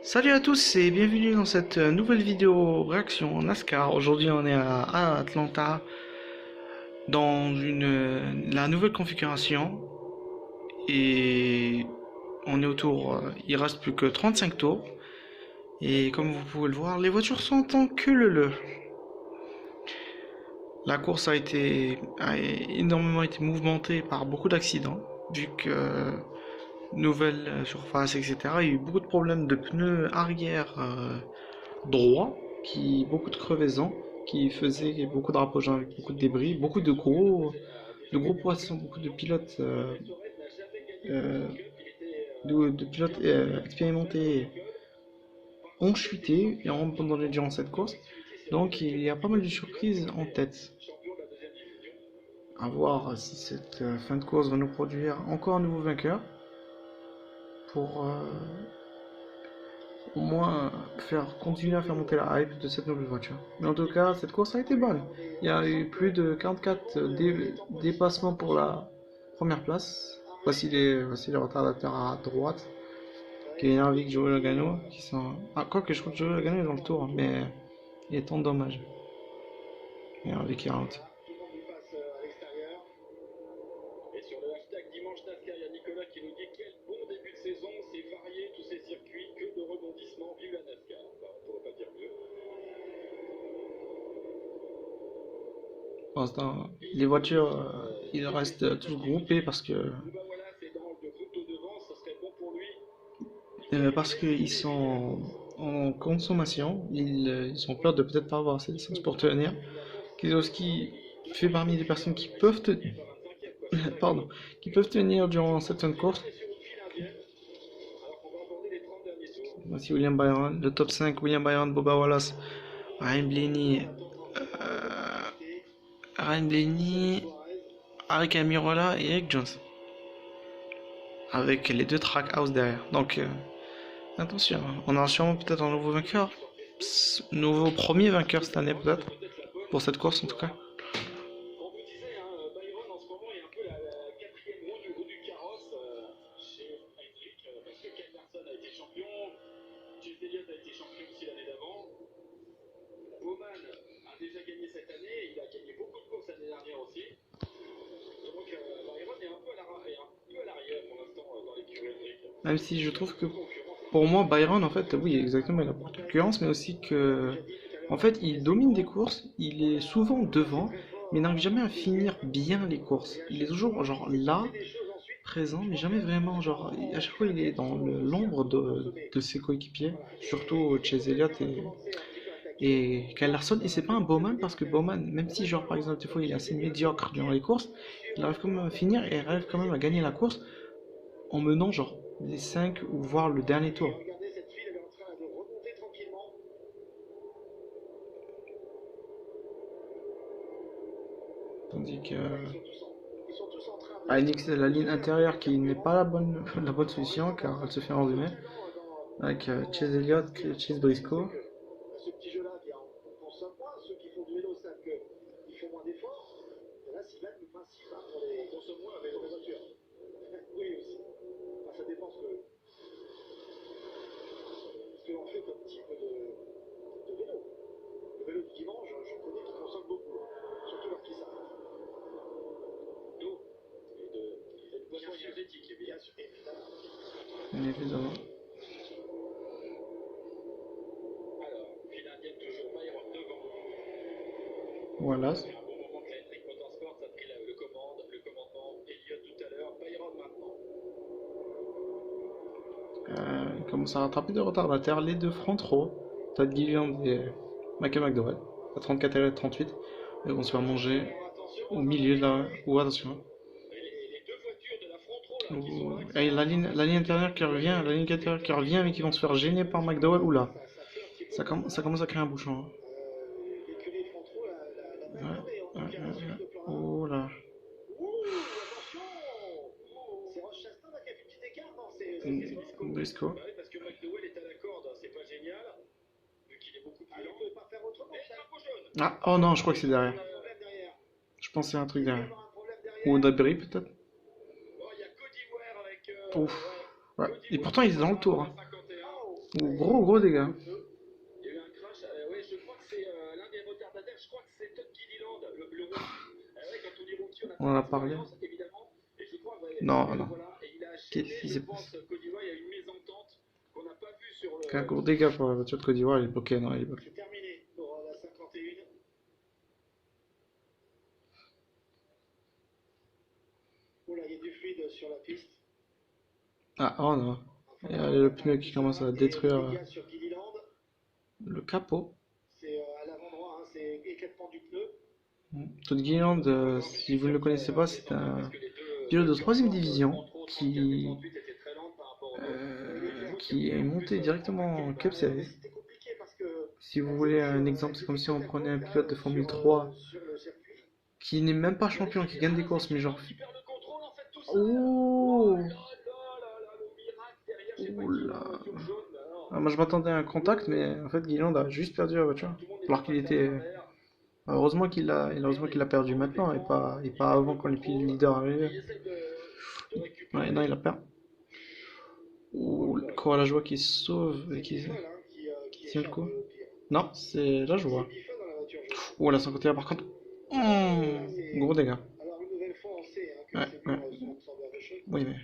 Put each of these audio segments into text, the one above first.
Salut à tous et bienvenue dans cette nouvelle vidéo réaction NASCAR. Aujourd'hui on est à Atlanta dans la nouvelle configuration et on est il reste plus que 35 tours et comme vous pouvez le voir les voitures sont en queue leu. La course a énormément été mouvementée par beaucoup d'accidents vu que nouvelle surface etc. Il y a eu beaucoup de problèmes de pneus arrière droit, beaucoup de crevaisons, qui faisaient beaucoup de rapprochements avec beaucoup de débris, beaucoup de gros poissons, beaucoup de pilotes, euh, de pilotes expérimentés ont chuté et ont abandonné durant cette course. Donc il y a pas mal de surprises en tête. À voir si cette fin de course va nous produire encore un nouveau vainqueur pour au moins continuer à faire monter la hype de cette nouvelle voiture. Mais en tout cas, cette course a été bonne. Il y a eu plus de 44 dépassements pour la première place. Voici les retardateurs à droite. Kevin Harvick, Joey Logano, qui sont... Ah, quoi que je crois que Joey Logano est dans le tour, mais il est en dommage. Et Harvick est ralenti. Pour l'instant, les voitures, ils restent tous groupés parce qu'ils sont en consommation. Ils ont peur de peut-être pas avoir assez d'essence pour tenir. Kieselowski fait parmi les personnes qui peuvent pardon, qui peuvent tenir durant cette fin de course. Voici William Byron, le top 5, William Byron, Bubba Wallace, Ryan Blaney, Ryan Blaney, Aric Almirola et Eric Jones. Avec les deux Trackhouse derrière. Donc, attention, on aura sûrement peut-être un nouveau vainqueur. Nouveau premier vainqueur cette année peut-être. Pour cette course en tout cas. Même si je trouve que pour moi Byron en fait oui exactement il a beaucoup de concurrence mais aussi que en fait il domine des courses, il est souvent devant mais n'arrive jamais à finir bien les courses. Il est toujours genre là présent mais jamais vraiment genre à chaque fois il est dans l'ombre de ses coéquipiers, surtout Chase Elliott et Kyle Larson et c'est pas un Bowman parce que Bowman même si genre par exemple des fois il est assez médiocre durant les courses, il arrive quand même à finir et il arrive quand même à gagner la course en menant genre les 5 ou voire le dernier tour. Tandis que Hynix c'est la ligne intérieure qui n'est pas la bonne solution car elle se fait enrhumer avec Chase Elliott, Chase Briscoe. Bien évidemment. Voilà. Il commence à rattraper des retardataires, les deux front row, Todd Gilliland et Michael McDowell, à 34 et 38. Ils vont se faire manger au milieu de la. Ou attention. Et la ligne intérieure qui revient, mais qui vont se faire gêner par McDowell. Oula, ça commence à créer un bouchon. Oula. Briscoe. Ah, oh non, je crois que c'est derrière. Je pensais à un truc derrière. Ou Debris peut-être. Ouf. Ouais. Et pourtant il est dans le tour, hein. Gros dégâts. Il y a eu un crash. Ouais, je crois que c'est l'un des retardataires. Je crois que c'est Todd Gilliland, le rookie. Ouais, quand on dit rookie, on n'a On pas en a parlé. d'expérience, évidemment. Et je crois, ouais, Non, le non. voilà. Et il a Qu'est-ce acheté, qui je s'est passé? pense, Côte d'Ivoire. Il y a eu une mésentente qu'on n'a pas vue sur Un le. gros dégât pour la voiture de Côte d'Ivoire, il est bloqué. Non, il est bloqué. C'est terminé pour la 51. Oh là, il y a du fluide sur la piste. Ah, oh non. Enfin, Il y a on a le quand pneu même qui déjà commence à des détruire dégâts sur Gilliland. le capot. C'est à l'avant-droit, hein, c'est éclatement du pneu. Todd Gilliland, si vous ne le connaissez pas, c'est un pilote de troisième division qui est monté directement en Cup Series. Si vous voulez un exemple, c'est comme si on prenait un pilote de Formule 3 qui n'est même pas champion, qui gagne des courses, mais genre... Oh, oula. Ah, moi je m'attendais à un contact, mais en fait Gilliland a juste perdu la voiture. Alors qu'il était... heureusement qu'il a perdu maintenant et pas avant quand les pilotes leaders arrivaient. Ouais, non, il a perdu. Ouh, quoi, la joie qui se sauve et qui tient le coup. Non, c'est la joie. Ouh, la 51 par contre. Gros dégâts. Ouais, ouais. Oui, mais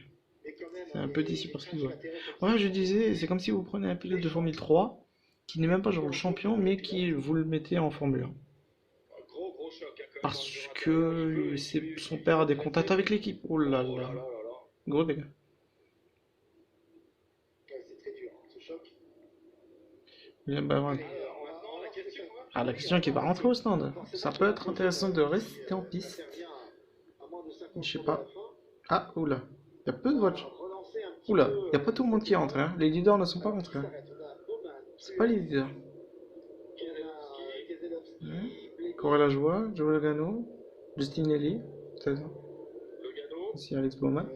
c'est un peu déçu parce qu'il doit. Ouais, je disais, c'est comme si vous prenez un pilote de Formule 3 qui n'est même pas genre le champion, mais qui vous le mettez en Formule 1. Parce que son père a des contacts avec l'équipe. Oh là là. Gros dégâts. William Byron. Ah, la question qui va rentrer au stand. Ça peut être intéressant de rester en piste. Je sais pas. Ah, oula. Il y a peu de voitures. Oula, il n'y a pas tout le monde qui rentre. Hein. Les leaders ne sont pas rentrés. Hein. C'est pas les leaders. Corey Lajoie, Joe Logano, Justin Ellie, c'est ça. Ici Alex Bowman.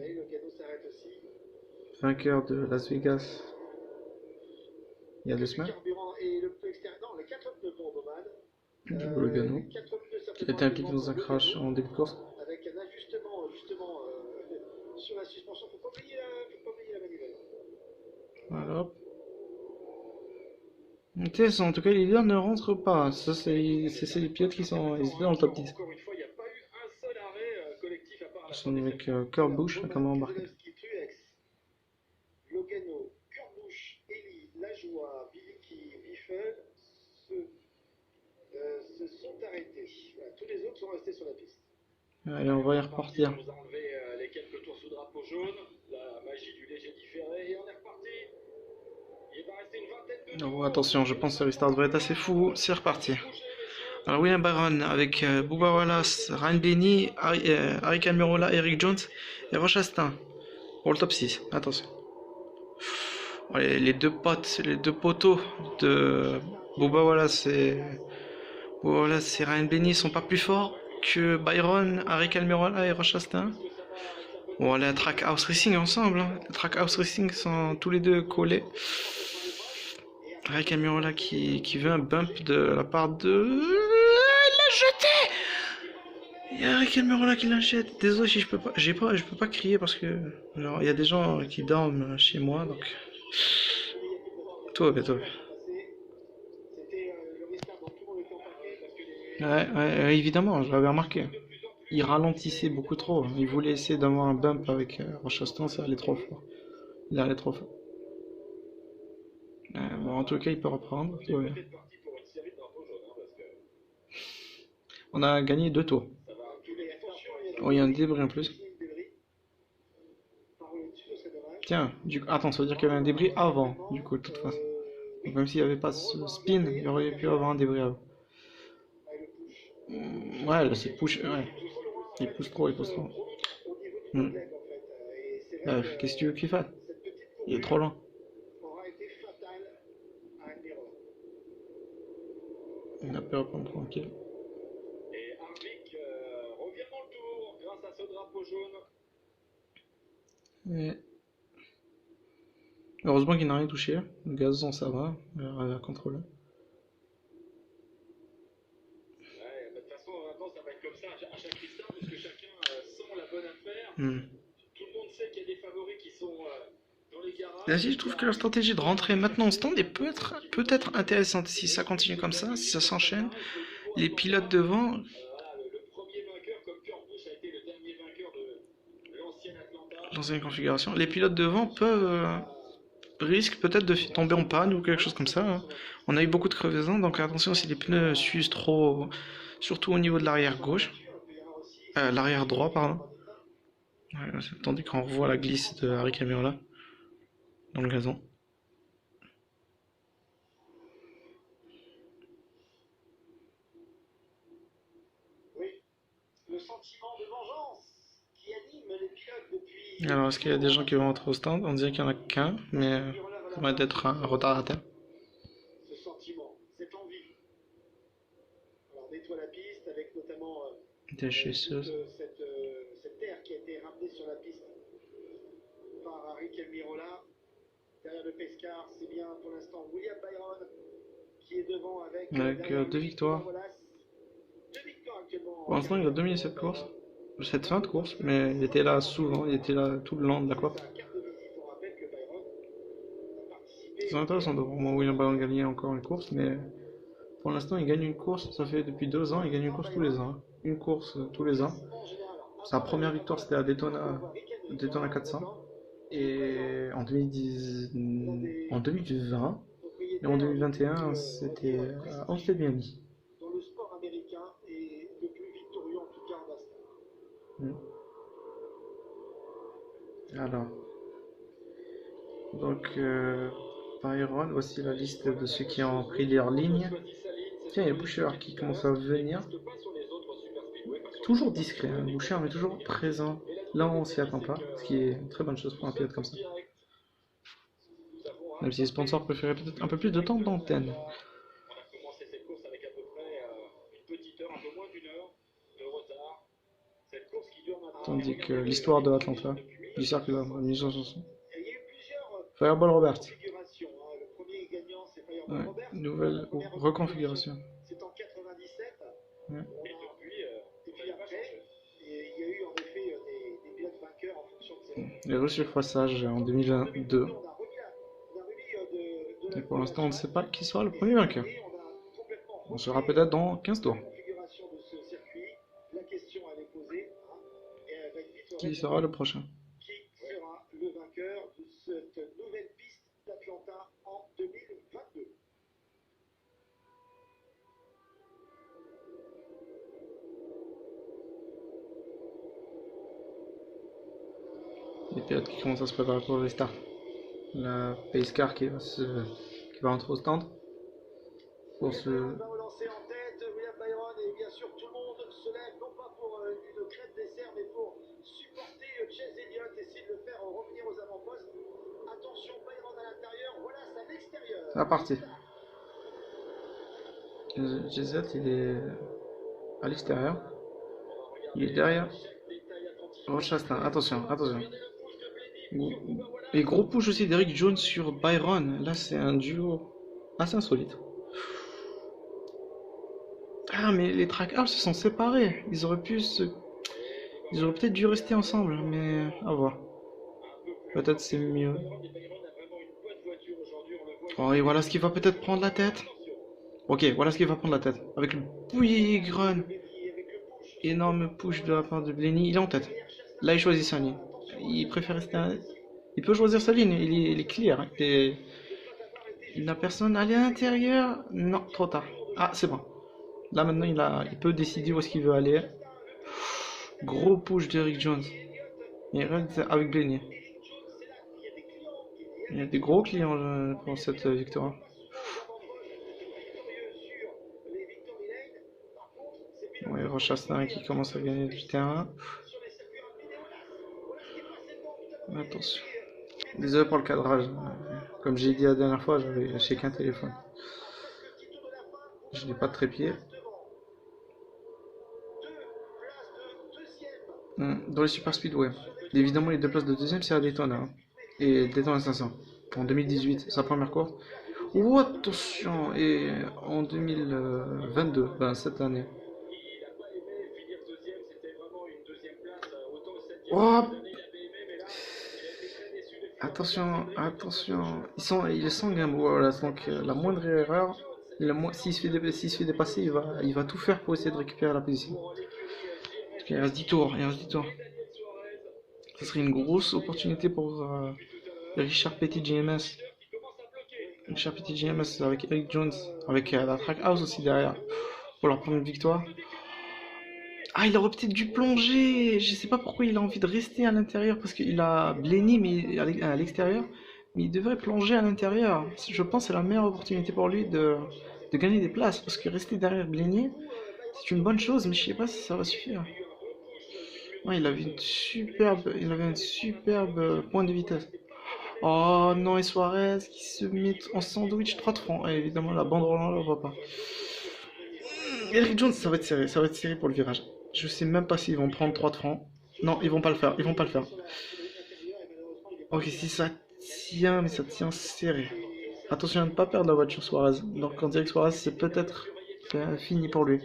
Vainqueur de Las Vegas il y a 2 semaines. Joe Logano, qui a été impliqué dans un crash en début de course. Avec un ajustement justement sur la suspension. Faut pas payer la manivelle. Voilà. En tout cas, les leaders ne rentrent pas. Ça, c'est les pilotes qui sont ils étaient dans le top 10. Encore une fois, il n'y a pas eu un seul arrêt collectif à part la Ils sont avec Kurt Busch, notamment embarqué. Logano, Kurbush, Eli, Lajoie, Biliki, Biffel se sont arrêtés. Voilà, tous les autres sont restés sur la piste. Allez, on va y repartir. On nous a enlevé les quelques tours sous drapeau jaune, la magie du léger différé, et on est reparti. Il va rester une vingtaine de Oh, attention, je pense que le restart devrait être assez fou. C'est reparti. Alors, William Byron avec Bubba Wallace, Ryan Blaney, Harry Almirola, Eric Jones et Roche Astin pour le top 6. Attention. Bon, les deux poteaux de Bubba Wallace et Ryan Blaney sont pas plus forts que Byron, Harry Almirola et Roche Astin. Bon, les Track House Racing ensemble. Hein. Les Track House Racing sont tous les deux collés. Avec Almirola qui veut un bump de la part de... Il l'a jeté. Il y a Eric Almirola qui l'achète. Désolé si je peux pas, je peux pas crier parce que genre il y a des gens qui dorment chez moi donc. Tout va bien, tout va bien. Ouais, évidemment, je l'avais remarqué. Il ralentissait beaucoup trop. Il voulait essayer d'avoir un bump avec Rochaston, ça allait trop fort. Il allait trop fort. Bon, en tout cas, il peut reprendre. Tout va bien. On a gagné 2 tours. Oh, il y a un débris en plus. Tiens, attends, ça veut dire qu'il y avait un débris avant, du coup, de toute façon. Donc, même s'il n'y avait pas ce spin, il y aurait pu avoir un débris avant. Ouais, là, c'est push. Ouais. Il pousse trop, il pousse trop. Qu'est-ce que tu veux qu'il fasse? Il est trop lent. On a pu reprendre tranquille. Et Harvick revient dans le tour grâce à ce drapeau jaune. Et... Heureusement qu'il n'a rien touché. Le gazon, ça va. Il arrive à contrôler. Ouais, de toute façon, maintenant, ça va être comme ça à chaque restart, puisque chacun sent la bonne affaire. Tout le monde sait qu'il y a des favoris qui sont Là, je trouve que la stratégie de rentrer maintenant au stand est peut-être intéressante si ça continue comme ça, si ça s'enchaîne. Les pilotes devant, l'ancienne configuration, les pilotes devant risquent peut-être de tomber en panne ou quelque chose comme ça, hein. On a eu beaucoup de crevaisons, donc attention si les pneus s'usent trop, surtout au niveau de l'arrière gauche, l'arrière droit, pardon. Ouais, tandis qu'on revoit la glisse de Harry Camerola dans le gazon. Alors, est-ce qu'il y a des gens qui vont rentrer au stand? On dirait qu'il n'y en a qu'un, mais ça va être un retardataire. Ce sentiment, cette envie. Alors nettoie la piste avec notamment cette terre qui a été ramenée sur la piste par Harry Almirola. Derrière le Pescar, c'est bien pour l'instant William Byron qui est devant avec deux victoires. Deux victoires actuellement. Pour l'instant, il a dominé cette course, cette fin de course, mais il était là souvent, il était là tout le long de la course. C'est intéressant de voir William Byron gagner encore une course, mais pour l'instant, il gagne une course, ça fait depuis 2 ans, il gagne une course tous les ans. Une course tous les ans. Sa première victoire, c'était à Daytona 400. Et en 2020, et en 2021, c'était à Homestead Miami. Dans le sport américain et le plus victorieux en tout cas en NASCAR. Alors, donc Byron, voici la liste de ceux qui ont pris leur ligne. Tiens, il y a Bouchard qui commence à venir. Toujours discret, hein. Bouchard mais toujours présent. Là, on s'y attend pas, ce qui est une très bonne chose pour un pilote comme ça. Même si les sponsors préféraient peut-être un peu plus de temps d'antenne. Tandis que l'histoire de Atlanta, du cercle de 1960. Fireball Robert. Ouais, nouvelle reconfiguration. C'est en 97. Ouais. Depuis après, il y a eu en effet des pilotes vainqueurs en fonction de ces. Les resurfaçages en 2022. Et pour l'instant, on ne sait pas qui sera le premier vainqueur. On sera peut-être dans 15 tours. Qui sera le prochain? Qui sera le vainqueur de cette nouvelle piste d'Atlanta en 2022? Les pilotes qui commencent à se préparer pour les starts. La pace car qui va rentrer au stand. Pour ce... va relancer en tête William Byron et bien sûr tout le monde se lève non pas pour une crête dessert mais pour supporter Chase Elliott, essayer de le faire revenir aux avant-postes. Attention, Byron à l'intérieur, voilà c'est à l'extérieur. C'est reparti. GZ il est à l'extérieur. Il est derrière. Rochastin, attention. Et gros push aussi d'Eric Jones sur Byron. Là c'est un duo assez insolite. Ah mais les trackers se sont séparés. Ils auraient peut-être dû rester ensemble, mais à voir. Peut-être c'est mieux. Oh et voilà ce qui va peut-être prendre la tête. Ok, voilà ce qui va prendre la tête. Avec le big run. Énorme push de la part de Blenny. Il est en tête. Là il choisit sa ligne. Il préfère rester Il peut choisir sa ligne. Il est clear. Hein. Il n'a personne à l'intérieur. Non, trop tard. Ah, c'est bon. Là maintenant il peut décider où est-ce qu'il veut aller. Gros push d'Eric Jones. Il reste avec Blenny. Il y a des gros clients pour cette victoire. Ouais, Rochastin qui commence à gagner du terrain. Attention. Désolé pour le cadrage. Comme j'ai dit la dernière fois, j'ai qu'un téléphone. Je n'ai pas de trépied. Dans les Super Speedway. Évidemment, les 2 places de deuxième, c'est à Daytona. Hein. Et Daytona 500. En 2018, sa première course. Oh, attention. Et en 2022, cette année. Oh. Attention, attention. Il est sanguin, voilà. Donc la moindre erreur, s'il se fait dépasser, il va tout faire pour essayer de récupérer la position. Il reste 10 tours, il reste 10 tours. Ce serait une grosse opportunité pour Richard Petty GMS. Richard Petty GMS avec Eric Jones, avec la Trackhouse aussi derrière, pour leur première victoire. Ah, il aurait peut-être dû plonger. Je sais pas pourquoi il a envie de rester à l'intérieur parce qu'il a Blenny mais à l'extérieur. Mais il devrait plonger à l'intérieur. Je pense que c'est la meilleure opportunité pour lui de gagner des places. Parce que rester derrière Blenny, c'est une bonne chose, mais je sais pas si ça va suffire. Ouais, il avait un superbe point de vitesse. Oh non, et Suarez qui se met en sandwich 3 de francs. Et évidemment, la banderole, on ne voit pas. Eric Jones, ça va être serré pour le virage. Je sais même pas s'ils vont prendre 3 de francs. Non, ils vont pas le faire, ils vont pas le faire. Ok, si ça tient, mais ça tient serré. Attention à ne pas perdre la voiture Suarez. Donc on dirait que Suarez, c'est peut-être fini pour lui.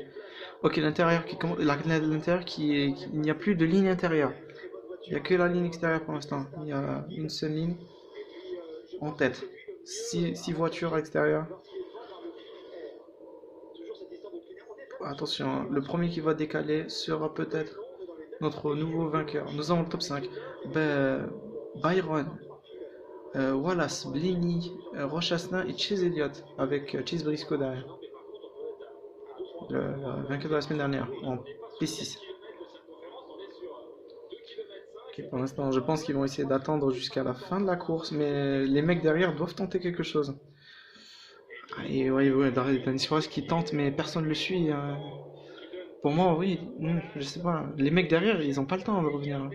Ok, l'intérieur il n'y a plus de ligne intérieure. Il n'y a que la ligne extérieure pour l'instant. Il y a une seule ligne en tête. 6 voitures à l'extérieur. Attention, hein, le premier qui va décaler sera peut-être notre nouveau vainqueur. Nous avons le top 5. Byron, Wallace, Blenny, Rochassin et Chase Elliott avec Chase Briscoe derrière. Le vainqueur de la semaine dernière en P6. Ok, pour l'instant, je pense qu'ils vont essayer d'attendre jusqu'à la fin de la course, mais les mecs derrière doivent tenter quelque chose. Et ouais, Danny Suarez qui tente, mais personne ne le suit. Pour moi, oui, je sais pas. Les mecs derrière, ils ont pas le temps de revenir.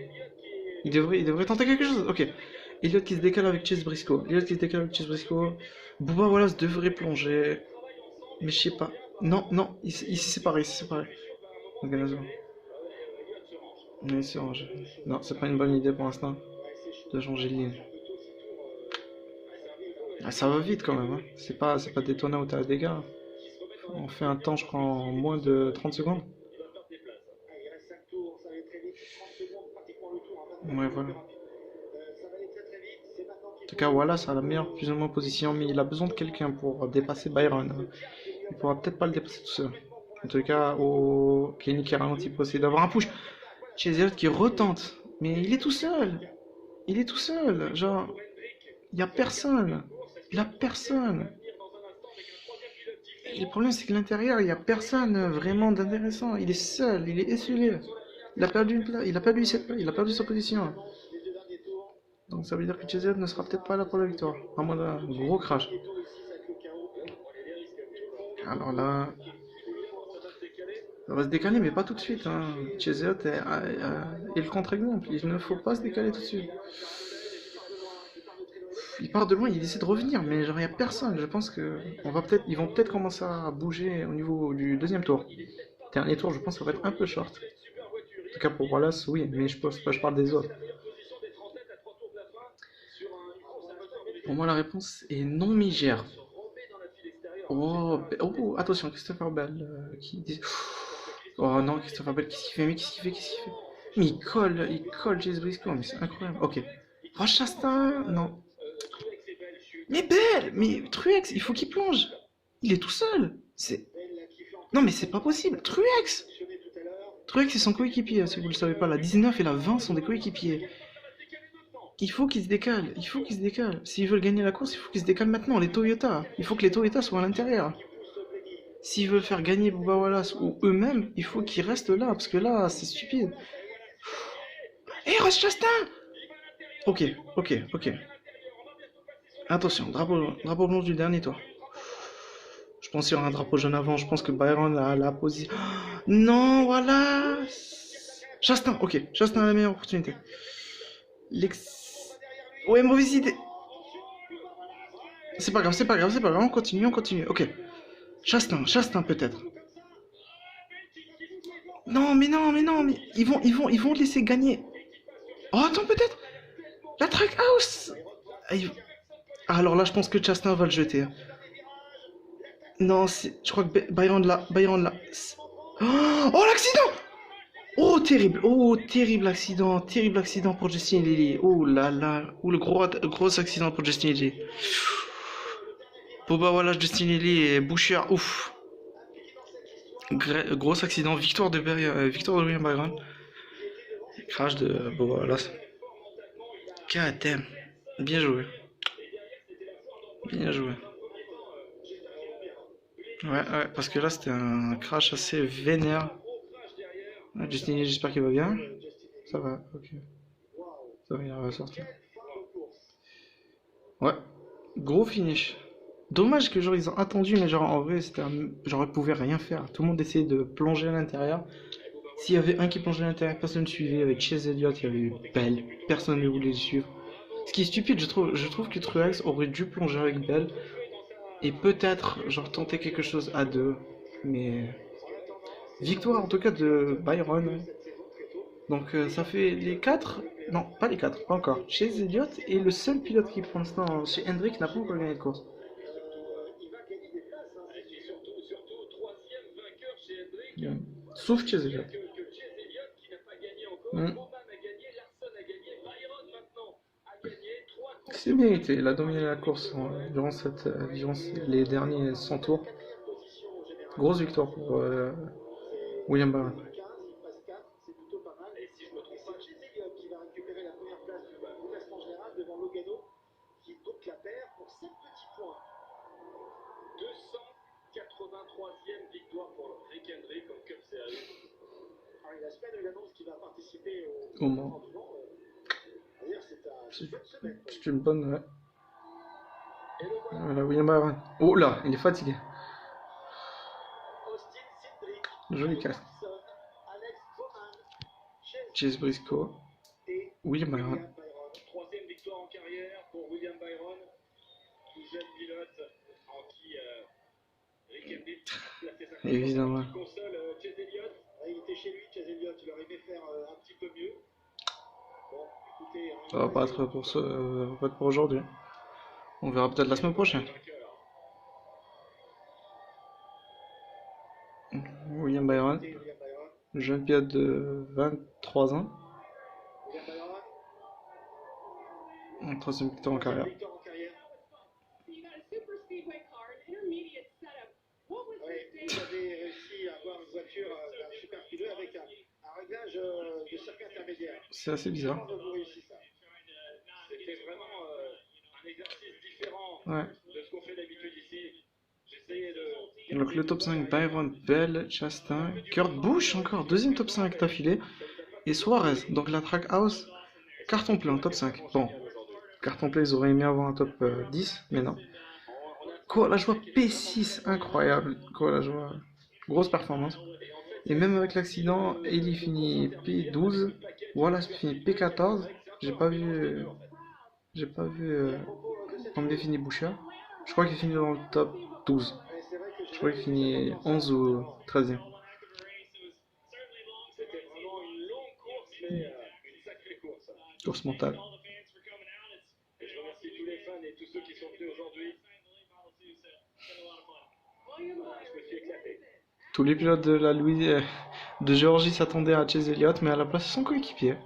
Ils devraient tenter quelque chose. Ok. Elliott qui se décale avec Chase Briscoe. Bubba Wallace devrait plonger. Mais je sais pas. Non, non, il s'est séparé, Ok, non, c'est pas une bonne idée pour l'instant de changer de ligne. Ah, ça va vite quand même, hein. C'est pas Daytona où t'as des dégâts. On fait un temps, je crois, en moins de 30 secondes. Ouais, voilà. En tout cas, voilà, ça a la meilleure plus ou moins position, mais il a besoin de quelqu'un pour dépasser Byron, hein. Il pourra peut-être pas le dépasser tout seul. En tout cas, au Kenny qui ralentit pour essayer d'avoir un push. Chase qui retente, mais il est tout seul. Il est tout seul, genre, il y a personne. Il a personne. Et le problème, c'est que l'intérieur, il n'y a personne vraiment d'intéressant. Il est seul, il est esselé. Il a perdu une place, il a perdu sa position. Donc ça veut dire que Chase ne sera peut-être pas là pour la victoire, à moins d'un gros crash. Alors là, ça va se décaler, mais pas tout de suite, hein. Chase est le contre-exemple. Il ne faut pas se décaler tout de suite. Il part de loin, il essaie de revenir, mais genre, il n'y a personne. Je pense que ils vont peut-être commencer à bouger au niveau du deuxième tour. Dernier tour, je pense que ça va être un peu short. En tout cas pour Wallace, oui, mais je parle des autres. Pour moi, la réponse est non, mais il gère. Oh, attention, Christopher Bell qui dit. Oh non, Christopher Bell, qu'est-ce qu'il fait? Mais il colle Chase Briscoe, mais c'est incroyable. Ok. Rochastin, non. Mais Bell, mais Truex, il faut qu'il plonge. Il est tout seul. Non, mais c'est pas possible. Truex, c'est son coéquipier, si vous le savez pas. La 19 et la 20 sont des coéquipiers. Il faut qu'il se décale. S'ils veulent gagner la course, il faut qu'ils se décalent maintenant. Les Toyota. Il faut que les Toyota soient à l'intérieur. S'ils veulent faire gagner Bubba Wallace ou eux-mêmes, il faut qu'ils restent là, parce que là, c'est stupide. Hé, Ross Chastain! Ok. Attention, drapeau blanc du dernier tour. Je pense qu'il y aura un drapeau jaune avant. Je pense que Byron a la position. Non, voilà. Chastain, ok. Chastain a la meilleure opportunité. Ouais, mauvaise idée. C'est pas grave. On continue. Ok. Chastain peut-être. Non, mais ils vont le laisser gagner. Oh, attends, peut-être. La Trackhouse. Alors là, je pense que Chastain va le jeter. Non, je crois que Byron là. Oh, l'accident! Oh, terrible accident pour Justin Lily. Oh là là, oh le gros accident pour Justin Lily. Bon bah voilà, Justin Lily et Boucher, ouf. Gros accident, victoire de William Byron. Crash de Boba Wallace. KTM. Bien joué. Bien joué. Ouais, parce que là c'était un crash assez vénère. Ouais, Justin, j'espère qu'il va bien. Ça va, ok. Ça va, il va sortir. Ouais, gros finish. Dommage que genre ils ont attendu, mais genre en vrai, genre ils pouvaient rien faire. Tout le monde essayait de plonger à l'intérieur. S'il y avait un qui plongeait à l'intérieur, personne ne suivait. Avec Chase Elliott, il y avait eu Bell. Personne ne voulait le suivre. Ce qui est stupide, je trouve que Truex aurait dû plonger avec Bell et peut-être genre tenter quelque chose à deux. Mais victoire en tout cas de Byron. Donc ça fait les 4. Non, pas les 4, pas encore. Chase Elliott est le seul pilote qui pour l'instant chez Hendrick n'a pas encore gagné de course. Mm. Sauf Chase Elliott. Mm. C'est mérité, il a dominé la course durant les derniers 100 tours. Grosse victoire pour William Byron. Au moins. C'est une bonne. Ouais. Voilà, William Byron. Oh là, il est fatigué. Joli casque. Chase Briscoe. William Byron. Troisième victoire en carrière pour William Byron, tout jeune pilote en qui Rick Hendrick a placé sa Évidemment. console. Chase Elliott, il était chez lui, Chase Elliott, il aurait aimé faire un petit peu mieux. Bon, écoutez, Ça va pas être pour aujourd'hui. On verra peut-être la semaine prochaine. William Byron, jeune pilote de 23 ans. En troisième victoire en carrière. Il avait réussi à avoir une voiture d'un super pilote avec un réglage de circuit intermédiaire. C'est assez bizarre. C'était vraiment un exercice différent Ouais. de ce qu'on fait d'habitude ici. J'essayais de... Donc le top 5, Byron, Bell, Chastain, Kurt Busch encore, deuxième top 5 d'affilée. Et Suarez, donc la Trackhouse, carton plein, top 5. Bon, carton plein, ils auraient aimé avoir un top 10, mais non. Quoi, la joie P6, incroyable. Quoi, la joie, grosse performance. Et même avec l'accident, Ellie finit P12, Wallace finit P14. J'ai pas vu combien finit Boucher. Je crois qu'il finit dans le top 12. Je crois qu'il finit 11 ou 13e. C'était vraiment une longue course, mais une sacrée course. Course mentale. Et je remercie tous les fans et tous ceux qui sont venus aujourd'hui. Je me suis éclaté. Tous les pilotes de Géorgie s'attendaient à Chase Elliott, mais à la place de son coéquipier.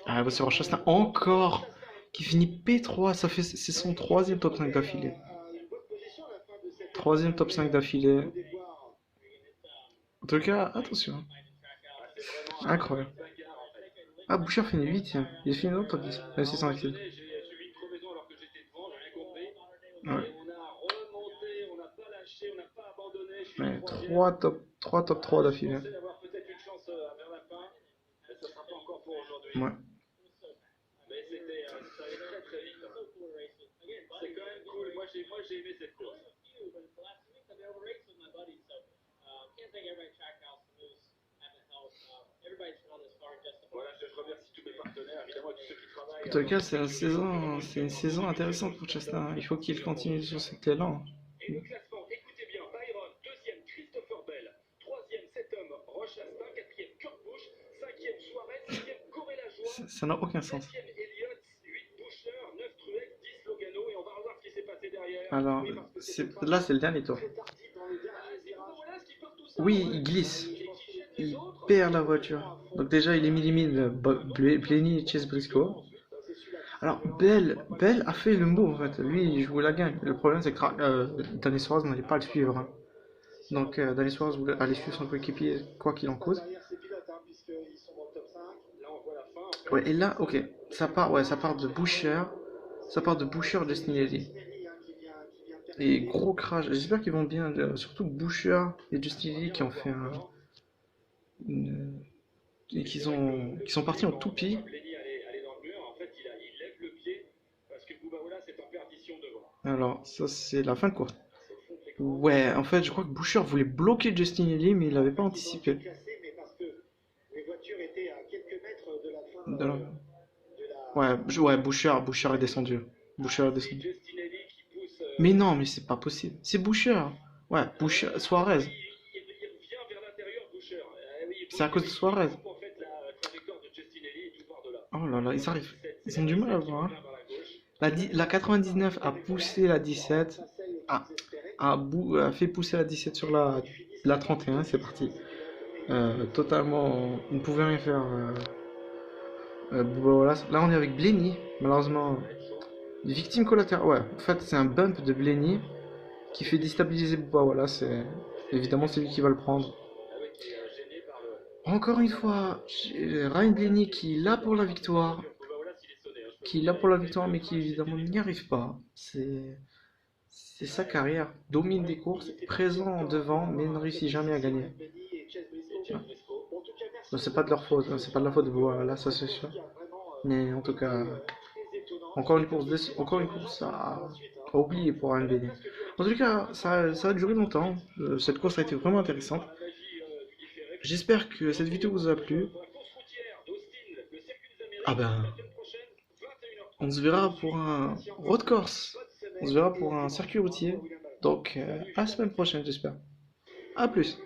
Ah, c'est Chastain encore qui finit P3. C'est son troisième top 5 d'affilée. Troisième top 5 d'affilée. En tout cas, attention. Incroyable. Ah, Bouchard finit 8ème. Il finit dans le top 10. Même si c'est un accident. Ouais. Ouais, 3 top 3 d'affilée. Ouais. Mais c'était très très vite. C'est quand même cool. Moi j'ai aimé cette course. Voilà, je remercie tous mes partenaires, évidemment tous ceux qui travaillent. En tout cas, c'est une saison intéressante pour Chastain. Il faut qu'il continue sur cet élan. Et le classement, écoutez bien, Byron, deuxième Christopher Bell, troisième cet homme Roche Chastain, quatrième Kurt Busch, cinquième Suarez, sixième Corey Lajoie, Ça n'a aucun sens. septième Elliott, 8 Buescher, 9 Truex, 10 Logano, et on va revoir ce qui s'est passé derrière. Alors, là, c'est le dernier tour. Oui, il glisse. Il perd la voiture. Donc déjà, il élimine Blenny et Chase Briscoe. Alors, Bell a fait le move en fait. Lui, il joue la gagne. Le problème, c'est que Danny Suarez n'allait pas le suivre, hein. Donc, Danny Suarez voulait aller suivre son coéquipier, quoi qu'il en coûte. Ouais, et là, ok, ça part de Boucher. Ça part de Boucher Justin Eddy. Et gros crash. J'espère qu'ils vont bien. Surtout Boucher et Justin Eddy qui ont fait une- et qui sont partis en toupie. Alors, ça, c'est la fin de course. Ouais, en fait, je crois que Boucher voulait bloquer Justin Eddy, mais il n'avait pas anticipé. De la- Ouais, Boucher est descendu. Boucher est descendu. Mais non, mais c'est pas possible. C'est Boucher. Ouais, Boucher, Suarez. C'est à cause de Suarez. Oh là là, ils arrivent. Ils ont du mal à voir, hein. La 99 a poussé la 17. A fait pousser la 17 sur la 31. C'est parti. Totalement. On ne pouvait rien faire. Voilà. Là, on est avec Blenny. Malheureusement. Victime collatérale. Ouais, en fait, c'est un bump de Blenny qui fait déstabiliser Bouba. Voilà, c'est. Évidemment, c'est lui qui va le prendre. Encore une fois, Ryan Blenny qui est là pour la victoire. Mais qui évidemment n'y arrive pas. C'est sa carrière. Domine des courses, présent en devant, mais ne réussit jamais à gagner. Ouais. Donc, c'est pas de leur faute, hein, c'est pas de la faute de Bouba, là, ça c'est sûr. Mais en tout cas, encore une course à oublier pour Ryan Blenny. En tout cas, ça a duré longtemps. Cette course a été vraiment intéressante. J'espère que cette vidéo vous a plu. Ah ben, on se verra pour un road course. On se verra pour un circuit routier. Donc, à la semaine prochaine, j'espère. A plus.